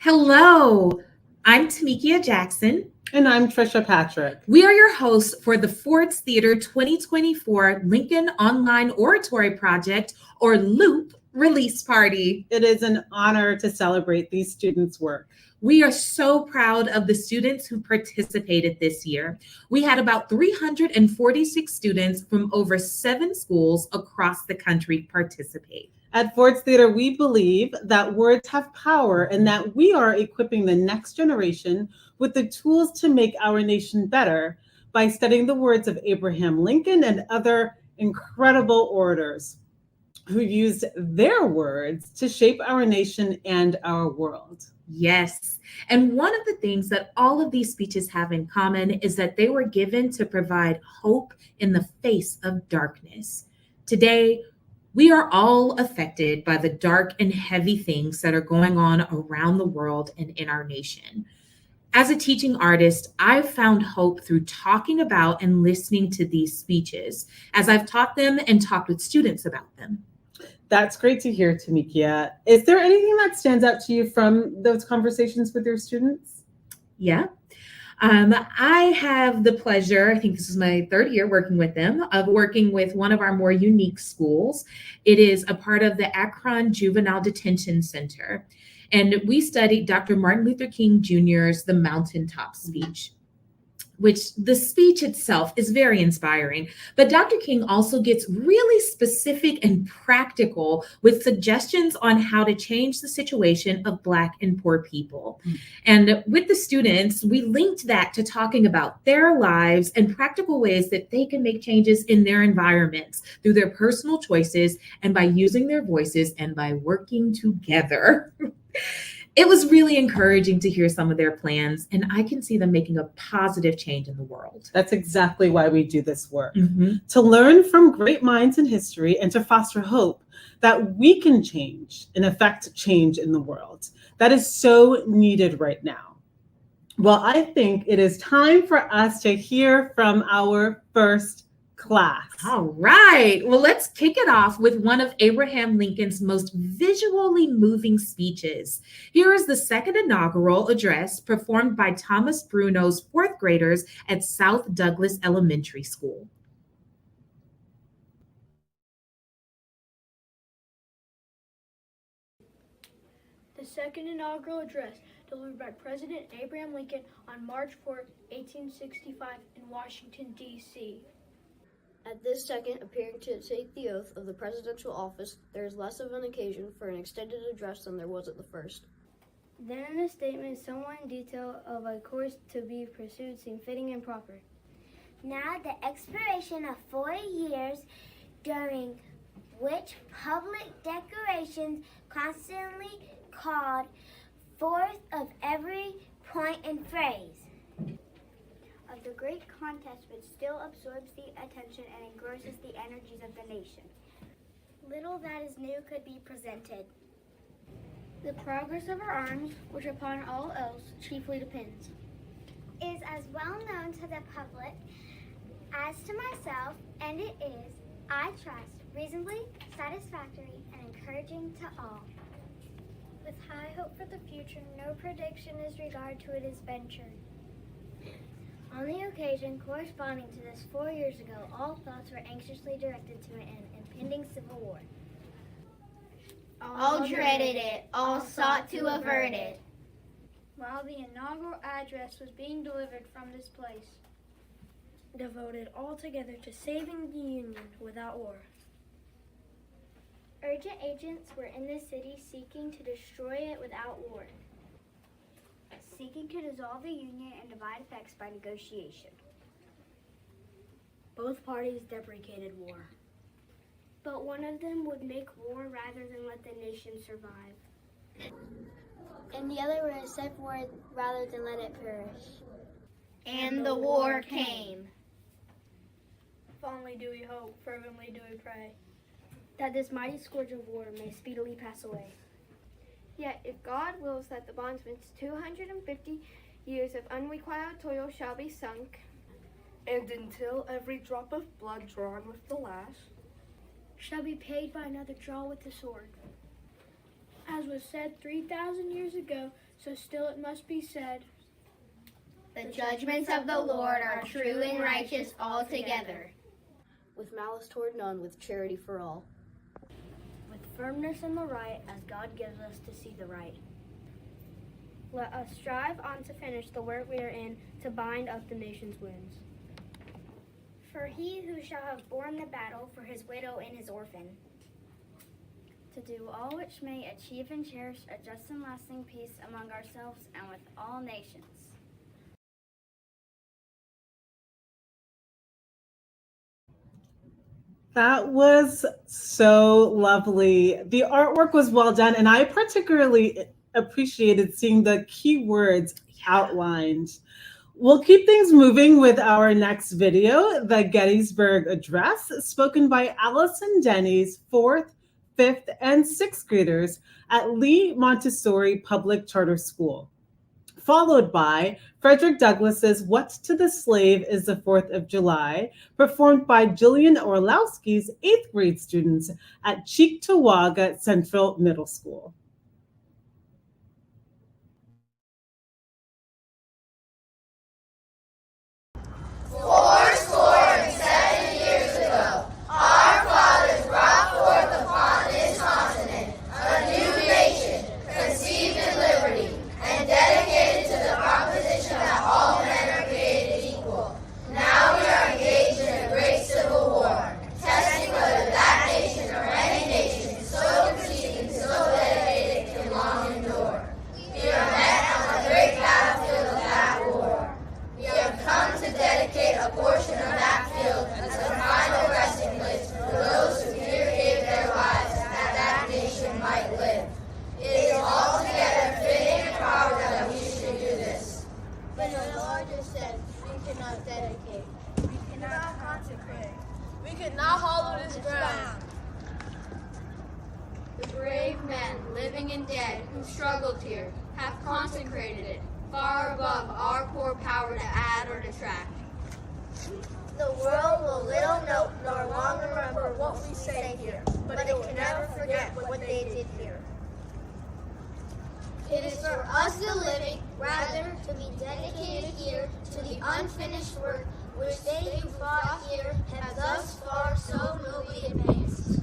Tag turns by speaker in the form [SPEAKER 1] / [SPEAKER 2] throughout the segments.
[SPEAKER 1] Hello, I'm Tamikia Jackson.
[SPEAKER 2] And I'm Trisha Patrick.
[SPEAKER 1] We are your hosts for the Ford's Theater 2024 Lincoln Online Oratory Project, or LOOP, release party.
[SPEAKER 2] It is an honor to celebrate these students' work.
[SPEAKER 1] We are so proud of the students who participated this year. We had about 346 students from over 7 schools across the country participate.
[SPEAKER 2] At Ford's Theater, we believe that words have power and that we are equipping the next generation with the tools to make our nation better by studying the words of Abraham Lincoln and other incredible orators who used their words to shape our nation and our world.
[SPEAKER 1] Yes. And one of the things that all of these speeches have in common is that they were given to provide hope in the face of darkness. Today, we are all affected by the dark and heavy things that are going on around the world and in our nation. As a teaching artist, I've found hope through talking about and listening to these speeches as I've taught them and talked with students about them.
[SPEAKER 2] That's great to hear, Tamikia. Is there anything that stands out to you from those conversations with your students?
[SPEAKER 1] Yeah. I have the pleasure, I think this is my 3rd year working with them, of working with one of our more unique schools. It is a part of the Akron Juvenile Detention Center. And we studied Dr. Martin Luther King Jr.'s The Mountaintop Speech, which the speech itself is very inspiring. But Dr. King also gets really specific and practical with suggestions on how to change the situation of Black and poor people. And with the students, we linked that to talking about their lives and practical ways that they can make changes in their environments through their personal choices and by using their voices and by working together. It was really encouraging to hear some of their plans, and I can see them making a positive change in the world.
[SPEAKER 2] That's exactly why we do this work.
[SPEAKER 1] Mm-hmm.
[SPEAKER 2] To learn from great minds in history and to foster hope that we can change and affect change in the world. That is so needed right now. Well, I think it is time for us to hear from our first class.
[SPEAKER 1] All right. Well, let's kick it off with one of Abraham Lincoln's most visually moving speeches. Here is the 2nd inaugural address performed by Thomas Bruno's 4th graders at South Douglas Elementary School.
[SPEAKER 3] The 2nd inaugural address delivered by President Abraham Lincoln on March 4, 1865 in Washington, D.C.
[SPEAKER 4] At this second appearing to take the oath of the presidential office, there is less of an occasion for an extended address than there was at the first.
[SPEAKER 3] Then in the statement, somewhat in detail of a course to be pursued seemed fitting and proper.
[SPEAKER 5] Now the expiration of 4 years, during which public declarations constantly called forth of every point and phrase of the great contest which still absorbs the attention and engrosses the energies of the nation. Little that is new could be presented.
[SPEAKER 3] The progress of our arms, which upon all else chiefly depends,
[SPEAKER 5] is as well known to the public as to myself, and it is, I trust, reasonably satisfactory and encouraging to all. With high hope for the future, no prediction is regard to it is ventured. On the occasion corresponding to this 4 years ago, all thoughts were anxiously directed to an impending civil war.
[SPEAKER 6] All dreaded it, all sought to avert it.
[SPEAKER 3] While the inaugural address was being delivered from this place, devoted altogether to saving the Union without war.
[SPEAKER 5] Urgent agents were in the city seeking to destroy it without war, seeking to dissolve the Union and divide effects by negotiation.
[SPEAKER 3] Both parties deprecated war,
[SPEAKER 5] but one of them would make war rather than let the nation survive.
[SPEAKER 6] And the other would accept war rather than let it perish.
[SPEAKER 3] And the war came. Fondly do we hope, fervently do we pray, that this mighty scourge of war may speedily pass away.
[SPEAKER 7] Yet, if God wills that the bondsman's 250 years of unrequited toil shall be sunk,
[SPEAKER 8] and until every drop of blood drawn with the lash
[SPEAKER 3] shall be paid by another draw with the sword. As was said 3,000 years ago, So still it must be said,
[SPEAKER 6] The judgments of the Lord are true and righteous altogether.
[SPEAKER 4] With malice toward none, with charity for all.
[SPEAKER 3] with firmness in the right, as God gives us to see the right. Let us strive on to finish the work we are in, to bind up the nation's wounds.
[SPEAKER 5] For he who shall have borne the battle for his widow and his orphan, to do all which may achieve and cherish a just and lasting peace among ourselves and with all nations.
[SPEAKER 2] That was so lovely. The artwork was well done, and I particularly appreciated seeing the key words outlined. We'll keep things moving with our next video, the Gettysburg Address, spoken by Allison Denny's 4th, 5th, and 6th graders at Lee Montessori Public Charter School, followed by Frederick Douglass's What to the Slave is the 4th of July, performed by Jillian Orlowski's 8th grade students at Cheektowaga Central Middle School.
[SPEAKER 9] Living and dead, who struggled here, have consecrated it, far above our poor power to add or detract.
[SPEAKER 6] The world will little note nor long remember what we say here, but it can never forget what they did here. It is for us the living, rather, to be dedicated here to the unfinished work which they who fought here have thus far so nobly advanced.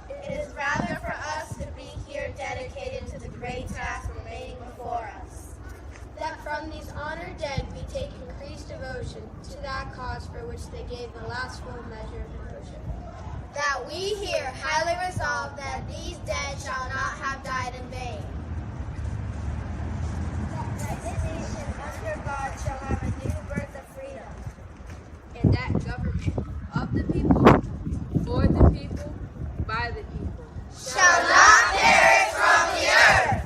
[SPEAKER 6] It is rather for us to be here dedicated to the great task remaining before us, that from these honored dead we take increased devotion to that cause for which they gave the last full measure of devotion. That we here highly resolve that these dead shall not have died in vain. That this nation under God shall have a new birth of freedom.
[SPEAKER 9] And that government of the people, for the people, by the people,
[SPEAKER 6] shall not perish from the earth.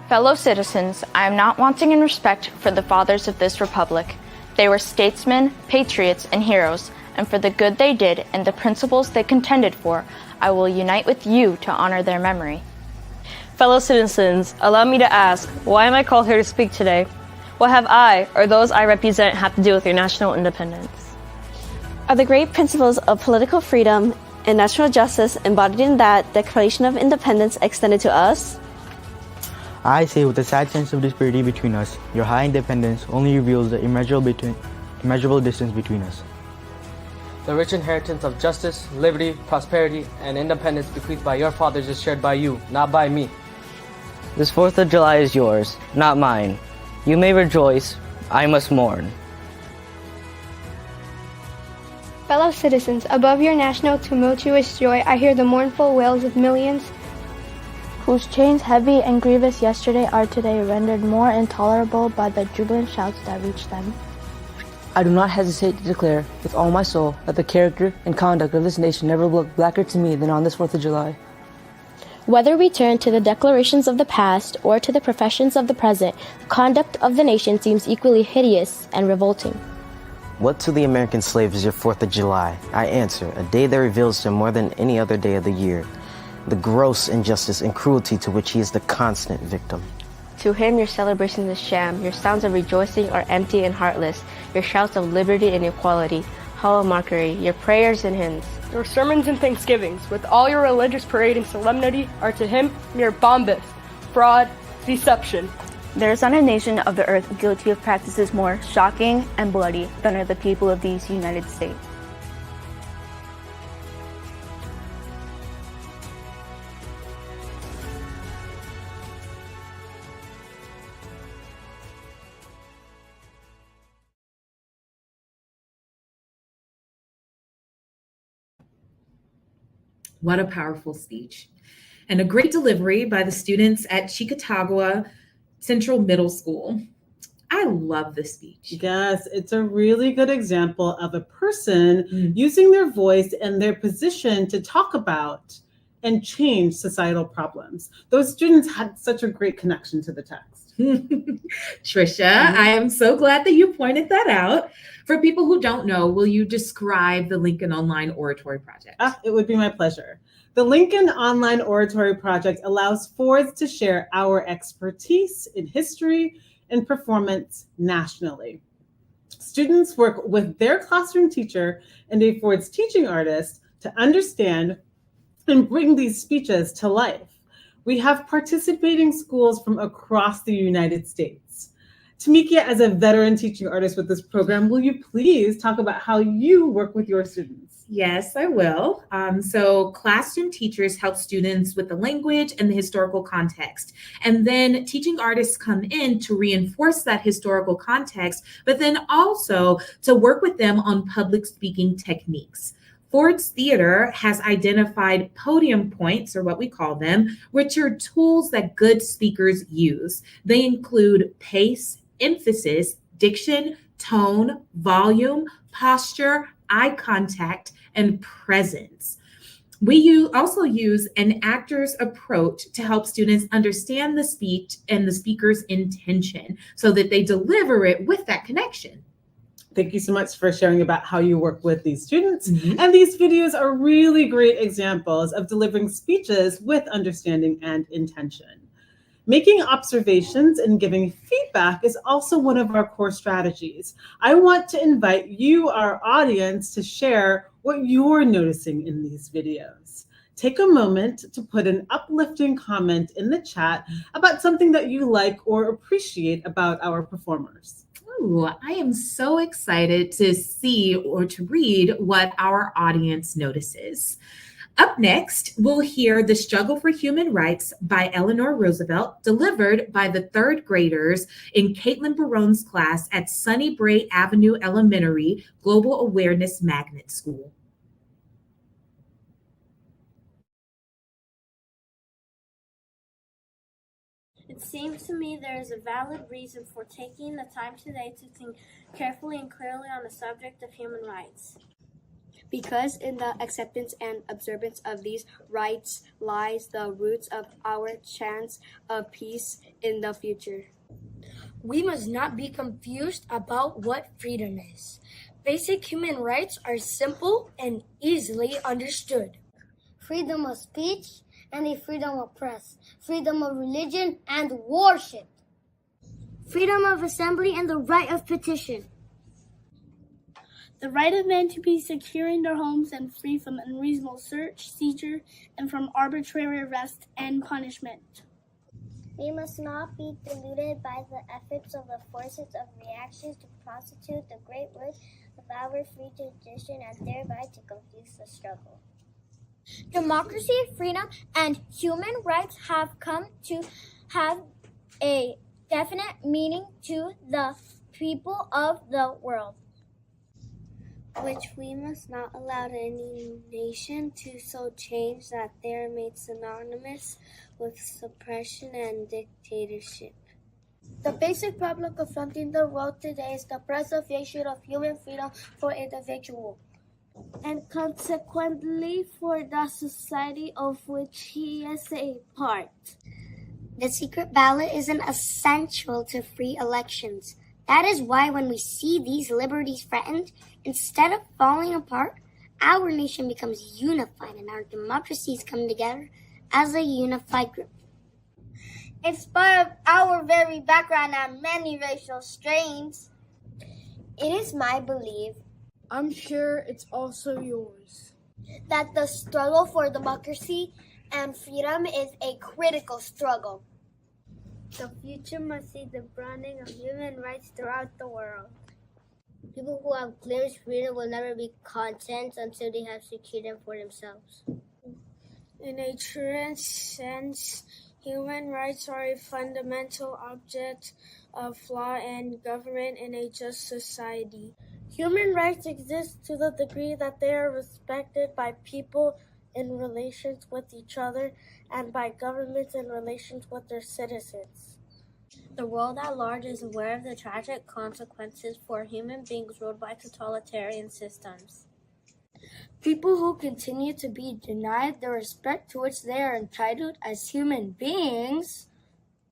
[SPEAKER 10] Fellow citizens, I am not wanting in respect for the fathers of this republic. They were statesmen, patriots, and heroes, and for the good they did and the principles they contended for, I will unite with you to honor their memory.
[SPEAKER 11] Fellow citizens, allow me to ask, why am I called here to speak today? What have I, or those I represent, have to do with your national independence?
[SPEAKER 12] Are the great principles of political freedom and national justice embodied in that Declaration of Independence extended to us?
[SPEAKER 13] I say with a sad sense of disparity between us, your high independence only reveals the immeasurable distance between us.
[SPEAKER 14] The rich inheritance of justice, liberty, prosperity, and independence bequeathed by your fathers is shared by you, not by me.
[SPEAKER 15] This 4th of July is yours, not mine. You may rejoice, I must mourn.
[SPEAKER 7] Fellow citizens, above your national tumultuous joy, I hear the mournful wails of millions
[SPEAKER 16] whose chains heavy and grievous yesterday are today rendered more intolerable by the jubilant shouts that reach them.
[SPEAKER 17] I do not hesitate to declare with all my soul that the character and conduct of this nation never looked blacker to me than on this 4th of July.
[SPEAKER 16] Whether we turn to the declarations of the past or to the professions of the present, the conduct of the nation seems equally hideous and revolting.
[SPEAKER 18] What to the American slave is your 4th of July? I answer, a day that reveals to him more than any other day of the year the gross injustice and cruelty to which he is the constant victim.
[SPEAKER 10] To him your celebrations is sham, your sounds of rejoicing are empty and heartless, your shouts of liberty and equality, hollow mockery, your prayers and hymns.
[SPEAKER 11] Your sermons and thanksgivings, with all your religious parade and solemnity, are to him mere bombast, fraud, deception.
[SPEAKER 16] There is not a nation of the earth guilty of practices more shocking and bloody than are the people of these United States.
[SPEAKER 1] What a powerful speech. And a great delivery by the students at Chicotagua Central Middle School. I love this speech.
[SPEAKER 2] Yes, it's a really good example of a person using their voice and their position to talk about and change societal problems. Those students had such a great connection to the text.
[SPEAKER 1] Trisha, I am so glad that you pointed that out. For people who don't know, will you describe the Lincoln Online Oratory Project?
[SPEAKER 2] It would be my pleasure. The Lincoln Online Oratory Project allows Fords to share our expertise in history and performance nationally. Students work with their classroom teacher and a Fords teaching artist to understand and bring these speeches to life. We have participating schools from across the United States. Tamikia, as a veteran teaching artist with this program, will you please talk about how you work with your students?
[SPEAKER 1] Yes, I will. So classroom teachers help students with the language and the historical context. And then teaching artists come in to reinforce that historical context, but then also to work with them on public speaking techniques. Ford's Theater has identified podium points, or what we call them, which are tools that good speakers use. They include pace, emphasis, diction, tone, volume, posture, eye contact, and presence. We also use an actor's approach to help students understand the speech and the speaker's intention so that they deliver it with that connection.
[SPEAKER 2] Thank you so much for sharing about how you work with these students. And these videos are really great examples of delivering speeches with understanding and intention. Making observations and giving feedback is also one of our core strategies. I want to invite you, our audience, to share what you're noticing in these videos. Take a moment to put an uplifting comment in the chat about something that you like or appreciate about our performers.
[SPEAKER 1] Ooh, I am so excited to see or to read what our audience notices. Up next, we'll hear The Struggle for Human Rights by Eleanor Roosevelt, delivered by the third graders in Caitlin Barone's class at Sunny Bray Avenue Elementary Global Awareness Magnet School.
[SPEAKER 3] It seems to me there is a valid reason for taking the time today to think carefully and clearly on the subject of human rights. Because in the acceptance and observance of these rights lies the roots of our chance of peace in the future.
[SPEAKER 19] We must not be confused about what freedom is. Basic human rights are simple and easily understood.
[SPEAKER 5] Freedom of speech and the freedom of press, freedom of religion and worship, freedom of assembly and the right of petition,
[SPEAKER 3] the right of men to be secure in their homes and free from unreasonable search, seizure, and from arbitrary arrest and punishment.
[SPEAKER 5] We must not be deluded by the efforts of the forces of reaction to prostitute the great worth of our free tradition and thereby to confuse the struggle.
[SPEAKER 19] Democracy, freedom, and human rights have come to have a definite meaning to the people of the world,
[SPEAKER 3] which we must not allow any nation to so change that they are made synonymous with suppression and dictatorship.
[SPEAKER 19] The basic problem confronting the world today is the preservation of human freedom for individuals,
[SPEAKER 3] and consequently for the society of which he is a part.
[SPEAKER 19] The secret ballot isn't essential to free elections. That is why when we see these liberties threatened, instead of falling apart, our nation becomes unified and our democracies come together as a unified group.
[SPEAKER 5] In spite of our very background and many racial strains,
[SPEAKER 4] It is my belief,
[SPEAKER 8] I'm sure it's also yours,
[SPEAKER 4] that the struggle for democracy and freedom is a critical struggle.
[SPEAKER 3] The future must see the broadening of human rights throughout the world.
[SPEAKER 19] People who have claimed freedom will never be content until they have secured them for themselves.
[SPEAKER 3] In a true sense, human rights are a fundamental object of law and government in a just society. Human rights exist to the degree that they are respected by people in relations with each other and by governments in relations with their citizens.
[SPEAKER 19] The world at large is aware of the tragic consequences for human beings ruled by totalitarian systems.
[SPEAKER 3] People who continue to be denied the respect to which they are entitled as human beings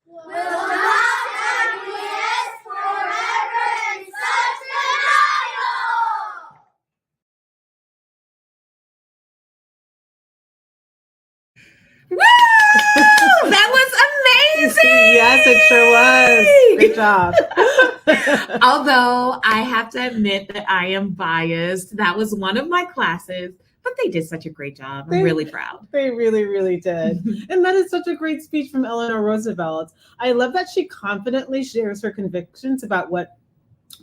[SPEAKER 6] will not acquiesce forever in such denial.
[SPEAKER 1] Woo! That was amazing!
[SPEAKER 2] Yes, it sure was. Great job.
[SPEAKER 1] Although I have to admit that I am biased. That was one of my classes, but they did such a great job. I'm really proud.
[SPEAKER 2] They really, really did. And that is such a great speech from Eleanor Roosevelt. I love that she confidently shares her convictions about what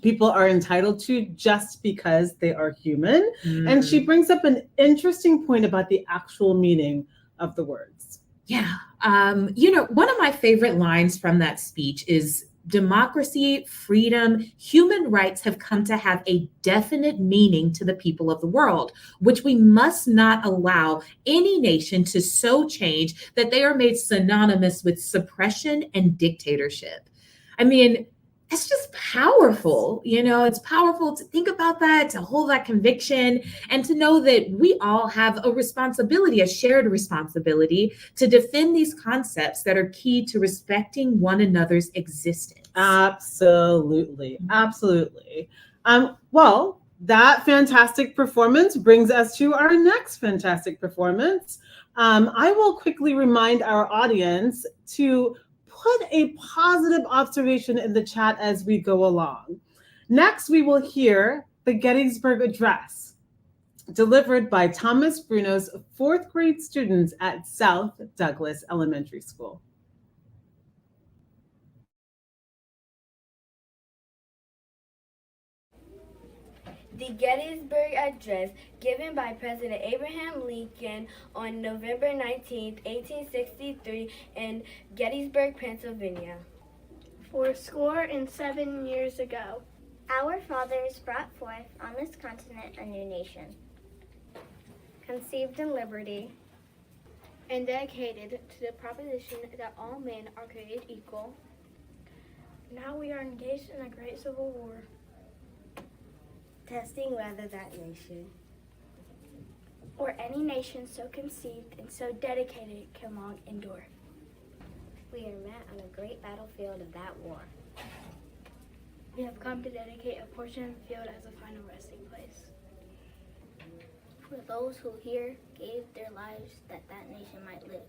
[SPEAKER 2] people are entitled to just because they are human. And she brings up an interesting point about the actual meaning of the words.
[SPEAKER 1] Yeah. One of my favorite lines from that speech is democracy, freedom, human rights have come to have a definite meaning to the people of the world, which we must not allow any nation to so change that they are made synonymous with suppression and dictatorship. I mean, it's just powerful. It's powerful to think about that, to hold that conviction, and to know that we all have a responsibility, a shared responsibility to defend these concepts that are key to respecting one another's existence.
[SPEAKER 2] Absolutely. Absolutely. Well, that fantastic performance brings us to our next fantastic performance. I will quickly remind our audience to put a positive observation in the chat as we go along. Next, we will hear the Gettysburg Address, delivered by Thomas Bruno's 4th grade students at South Douglas Elementary School.
[SPEAKER 20] The Gettysburg Address, given by President Abraham Lincoln on November 19, 1863 in Gettysburg, Pennsylvania.
[SPEAKER 3] 47 years ago,
[SPEAKER 5] our fathers brought forth on this continent a new nation,
[SPEAKER 3] conceived in liberty, and dedicated to the proposition that all men are created equal. Now we are engaged in a great civil war,
[SPEAKER 20] testing whether that nation
[SPEAKER 3] or any nation so conceived and so dedicated can long endure.
[SPEAKER 20] We are met on a great battlefield of that war.
[SPEAKER 3] We have come to dedicate a portion of the field as a final resting place
[SPEAKER 19] for those who here gave their lives that that nation might live.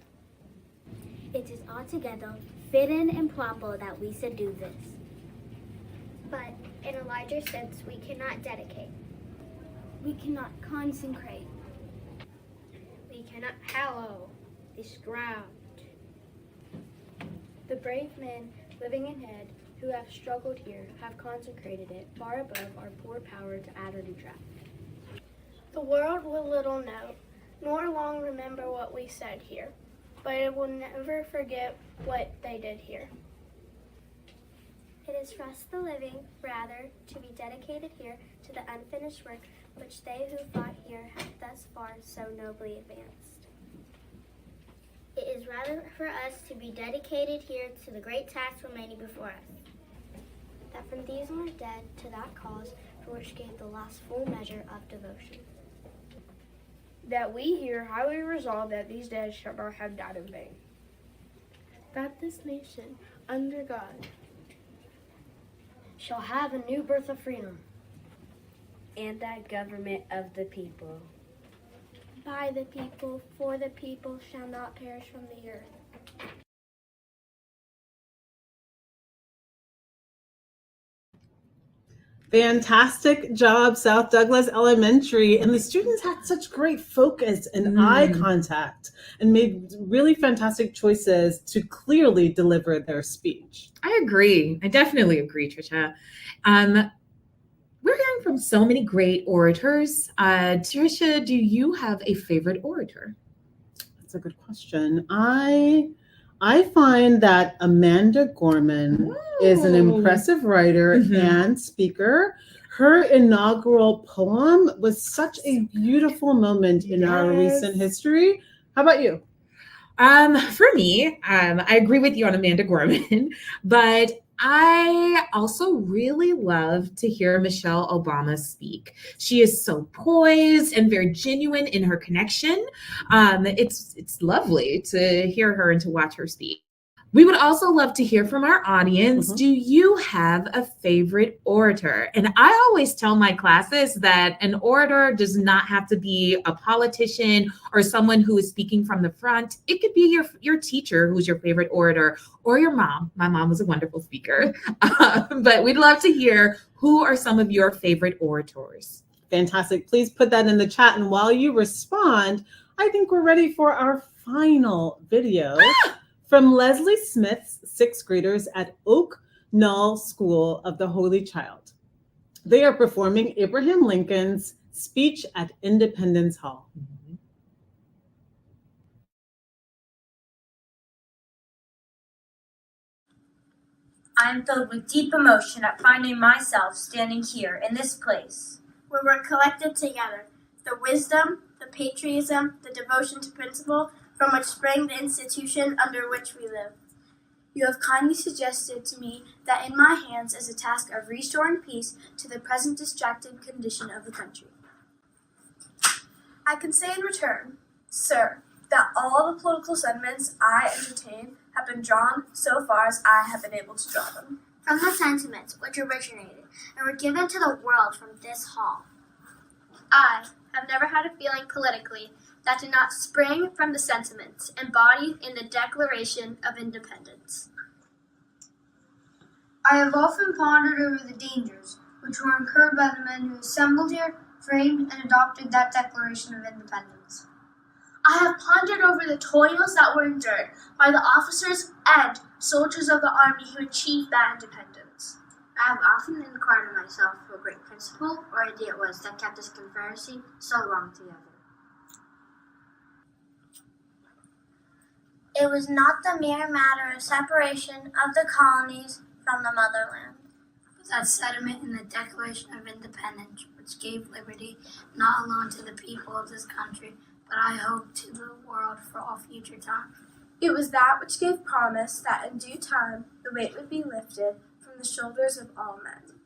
[SPEAKER 5] It is altogether fitting and proper that we should do this. But in a larger sense, we cannot dedicate.
[SPEAKER 3] We cannot consecrate.
[SPEAKER 20] We cannot hallow this ground.
[SPEAKER 3] The brave men living in head who have struggled here have consecrated it far above our poor power to add or detract. The world will little know, nor long remember what we said here, but it will never forget what they did here.
[SPEAKER 5] It is for us the living, rather, to be dedicated here to the unfinished work which they who fought here have thus far so nobly advanced.
[SPEAKER 19] It is rather for us to be dedicated here to the great task remaining before us,
[SPEAKER 5] that from these who are dead to that cause for which gave the last full measure of devotion.
[SPEAKER 8] That we here highly resolve that these dead shall not have died in vain.
[SPEAKER 3] That this nation, under God,
[SPEAKER 4] shall have a new birth of freedom,
[SPEAKER 20] and that government of the people.
[SPEAKER 7] By the people, for the people, shall not perish from the earth.
[SPEAKER 2] Fantastic job, South Douglas Elementary. And the students had such great focus and eye contact and made really fantastic choices to clearly deliver their speech.
[SPEAKER 1] I agree. I definitely agree, Trisha. We're hearing from so many great orators. Trisha, do you have a favorite orator?
[SPEAKER 2] That's a good question. I find that Amanda Gorman is an impressive writer and speaker. Her inaugural poem was such a beautiful moment in our recent history. How about you?
[SPEAKER 1] For me, I agree with you on Amanda Gorman, but I also really love to hear Michelle Obama speak. She is so poised and very genuine in her connection. It's lovely to hear her and to watch her speak. We would also love to hear from our audience. Do you have a favorite orator? And I always tell my classes that an orator does not have to be a politician or someone who is speaking from the front. It could be your teacher who's your favorite orator, or your mom. My mom was a wonderful speaker. But we'd love to hear, who are some of your favorite orators?
[SPEAKER 2] Fantastic. Please put that in the chat. And while you respond, I think we're ready for our final video. From Leslie Smith's sixth graders at Oak Knoll School of the Holy Child. They are performing Abraham Lincoln's speech at Independence Hall.
[SPEAKER 21] I am filled with deep emotion at finding myself standing here in this place,
[SPEAKER 3] where we're collected together, the wisdom, the patriotism, the devotion to principle, from which sprang the institution under which we live. You have kindly suggested to me that in my hands is a task of restoring peace to the present distracted condition of the country. I can say in return, sir, that all the political sentiments I entertain have been drawn so far as I have been able to draw them,
[SPEAKER 19] from the sentiments which originated and were given to the world from this hall.
[SPEAKER 3] I have never had a feeling politically that did not spring from the sentiments embodied in the Declaration of Independence.
[SPEAKER 21] I have often pondered over the dangers which were incurred by the men who assembled here, framed, and adopted that Declaration of Independence.
[SPEAKER 3] I have pondered over the toils that were endured by the officers and soldiers of the army who achieved that independence.
[SPEAKER 21] I have often inquired of myself what great principle or idea it was that kept this Confederacy so long together.
[SPEAKER 19] It was not the mere matter of separation of the colonies from the motherland,
[SPEAKER 21] but that sentiment in the Declaration of Independence which gave liberty not alone to the people of this country, but I hope to the world for all future time.
[SPEAKER 3] It was that which gave promise that in due time the weight would be lifted from the shoulders of all men.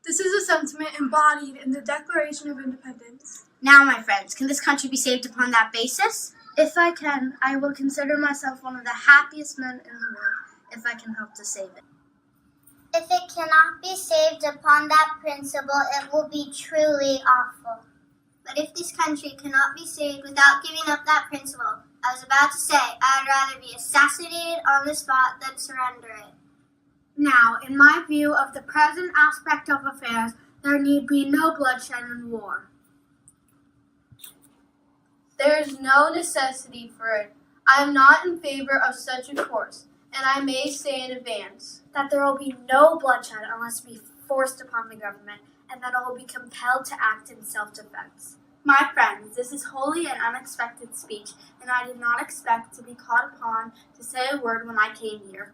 [SPEAKER 21] This is a sentiment embodied in the Declaration of Independence.
[SPEAKER 19] Now, my friends, can this country be saved upon that basis?
[SPEAKER 21] If I can, I will consider myself one of the happiest men in the world if I can help to save it.
[SPEAKER 19] If it cannot be saved upon that principle, it will be truly awful. But if this country cannot be saved without giving up that principle, I was about to say I'd rather be assassinated on the spot than surrender it.
[SPEAKER 21] Now, in my view of the present aspect of affairs, there need be no bloodshed in war.
[SPEAKER 3] There is no necessity for it. I am not in favor of such a course, and I may say in advance
[SPEAKER 21] that there will be no bloodshed unless it be forced upon the government, and that it will be compelled to act in self-defense.
[SPEAKER 3] My friends, this is wholly an unexpected speech, and I did not expect to be called upon to say a word when I came here.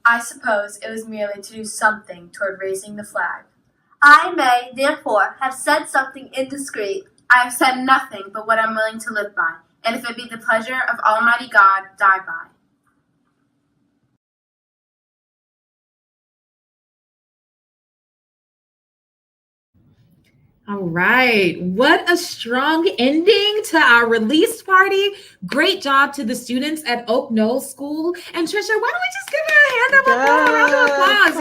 [SPEAKER 21] I suppose it was merely to do something toward raising the flag.
[SPEAKER 3] I may, therefore, have said something indiscreet. I have said nothing but what I am willing to live by, and if it be the pleasure of Almighty God, die by.
[SPEAKER 1] All right. What a strong ending to our release party. Great job to the students at Oak Knoll School. And Trisha, why don't we just give her a round of applause,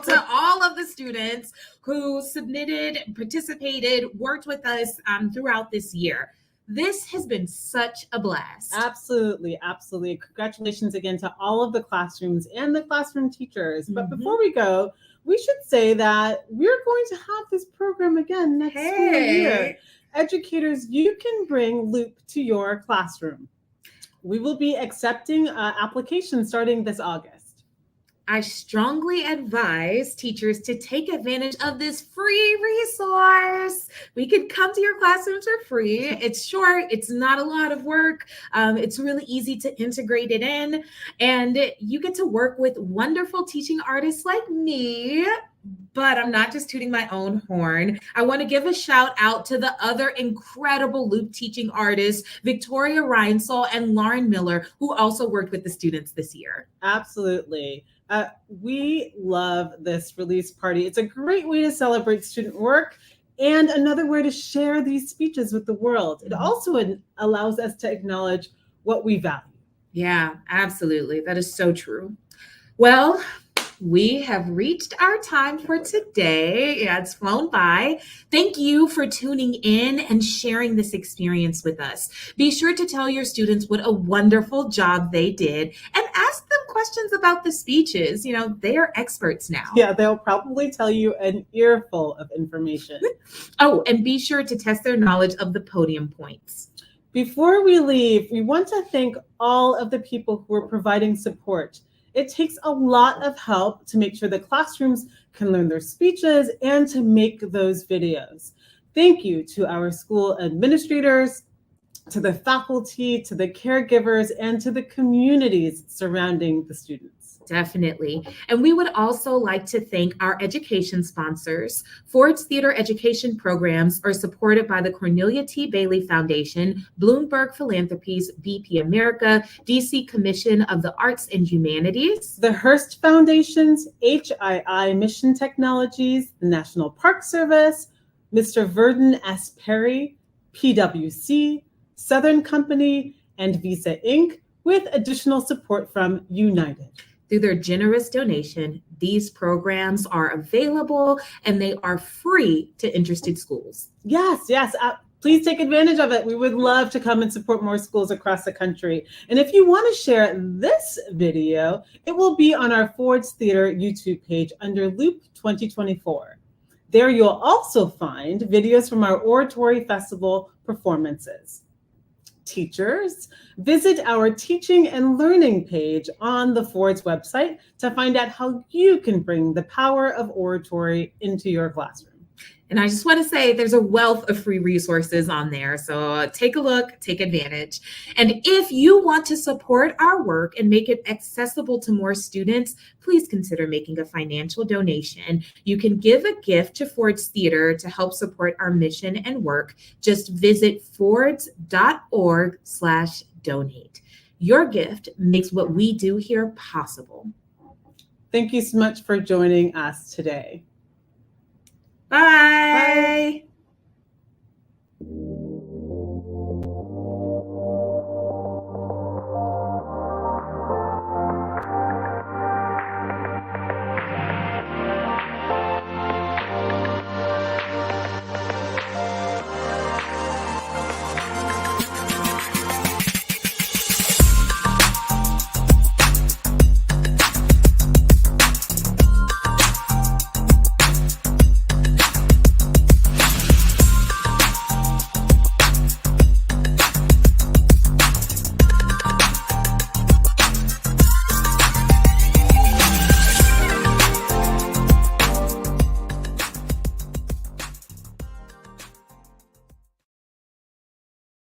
[SPEAKER 1] to all of the students who submitted, participated, worked with us throughout this year. This has been such a blast.
[SPEAKER 2] Absolutely, absolutely. Congratulations again to all of the classrooms and the classroom teachers. But before we go, we should say that we're going to have this program again next school year. Educators, you can bring Loop to your classroom. We will be accepting applications starting this August.
[SPEAKER 1] I strongly advise teachers to take advantage of this free resource. We can come to your classrooms for free. It's short. It's not a lot of work. It's really easy to integrate it in. And you get to work with wonderful teaching artists like me. But I'm not just tooting my own horn. I want to give a shout out to the other incredible Loop teaching artists, Victoria Reinsel and Lauren Miller, who also worked with the students this year.
[SPEAKER 2] Absolutely. We love this release party. It's a great way to celebrate student work and another way to share these speeches with the world. It also allows us to acknowledge what we value.
[SPEAKER 1] Yeah, absolutely. That is so true. Well, we have reached our time for today. Yeah, it's flown by. Thank you for tuning in and sharing this experience with us. Be sure to tell your students what a wonderful job they did and ask them questions about the speeches. They are experts now.
[SPEAKER 2] Yeah, they'll probably tell you an earful of information.
[SPEAKER 1] Oh, and be sure to test their knowledge of the podium points.
[SPEAKER 2] Before we leave, we want to thank all of the people who are providing support. It takes a lot of help to make sure the classrooms can learn their speeches and to make those videos. Thank you to our school administrators, to the faculty, to the caregivers, and to the communities surrounding the students.
[SPEAKER 1] Definitely. And we would also like to thank our education sponsors. Ford's Theater Education programs are supported by the Cornelia T. Bailey Foundation, Bloomberg Philanthropies, BP America, DC Commission of the Arts and Humanities,
[SPEAKER 2] the Hearst Foundation's HII Mission Technologies, the National Park Service, Mr. Verdon S. Perry, PwC, Southern Company, and Visa Inc., with additional support from United.
[SPEAKER 1] Through their generous donation, these programs are available and they are free to interested schools.
[SPEAKER 2] Yes. Please take advantage of it. We would love to come and support more schools across the country. And if you want to share this video, it will be on our Ford's Theater YouTube page under Loop 2024. There you'll also find videos from our Oratory Festival performances. Teachers, visit our teaching and learning page on the Ford's website to find out how you can bring the power of oratory into your classroom.
[SPEAKER 1] And I just want to say there's a wealth of free resources on there. So take a look, take advantage. And if you want to support our work and make it accessible to more students, please consider making a financial donation. You can give a gift to Ford's Theater to help support our mission and work. Just visit fords.org/donate. Your gift makes what we do here possible.
[SPEAKER 2] Thank you so much for joining us today.
[SPEAKER 1] Bye.